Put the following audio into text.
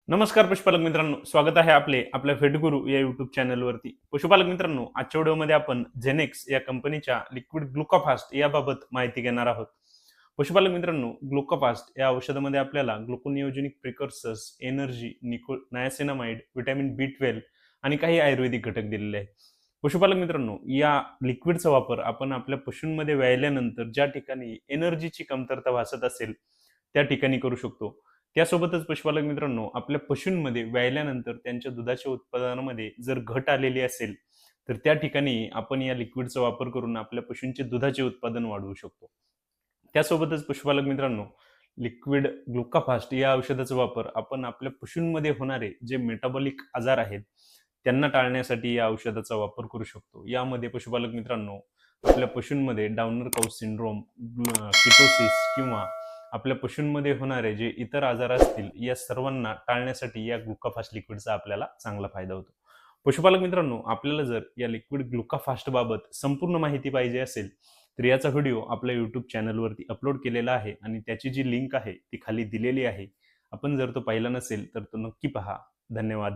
नमस्कार पशुपालक मित्रांनो, स्वागत आहे आपल्या फेडगुरू या युट्यूब चॅनलवरती. पशुपालक मित्रांनो, आजच्या व्हिडिओमध्ये आपण झेनेक्स या कंपनीच्या लिक्विड ग्लुकोफास्ट याबाबत माहिती घेणार आहोत. पशुपालक मित्रांनो, ग्लुकोफास्ट या औषधामध्ये आपल्याला ग्लुकोनियोजेनिक प्रिकॉर्सर्स, एनर्जी, नायसिनामाइड, व्हिटॅमिन B12 आणि काही आयुर्वेदिक घटक दिलेले आहेत. पशुपालक मित्रांनो, या लिक्विडचा वापर आपण आपल्या पशूंमध्ये व्यायल्यानंतर ज्या ठिकाणी एनर्जीची कमतरता भासत असेल, त्या ठिकाणी करू शकतो. त्यासोबतच पशुपालक मित्रांनो, आपल्या पशूंमध्ये व्यायल्यानंतर त्यांच्या दुधाच्या उत्पादनामध्ये जर घट आलेली असेल, तर त्या ठिकाणी आपण या लिक्विडचा वापर करून आपल्या पशूंचे दुधाचे उत्पादन वाढवू शकतो. त्यासोबतच पशुपालक मित्रांनो, लिक्विड ग्लुकाफास्ट या औषधाचा वापर आपण आपल्या पशूंमध्ये होणारे जे मेटाबॉलिक आजार आहेत, त्यांना टाळण्यासाठी या औषधाचा वापर करू शकतो. यामध्ये पशुपालक मित्रांनो, आपल्या पशूंमध्ये डाउनर काउच सिंड्रोम, किटोसिस किंवा आपल्या पशूंमध्ये होणारे जे इतर आजार असतील, या सर्वांना टाळण्यासाठी या ग्लुकाफास्ट लिक्विडचा आपल्याला चांगला फायदा होतो. पशुपालक मित्रांनो, आपल्याला जर या लिक्विड ग्लुकाफास्ट बाबत संपूर्ण माहिती पाहिजे असेल, तर याचा व्हिडिओ आपल्या YouTube चॅनलवरती अपलोड केलेला आहे आणि त्याची जी लिंक आहे ती खाली दिलेली आहे. आपण जर तो पाहिला नसेल तर तो नक्की पहा. धन्यवाद.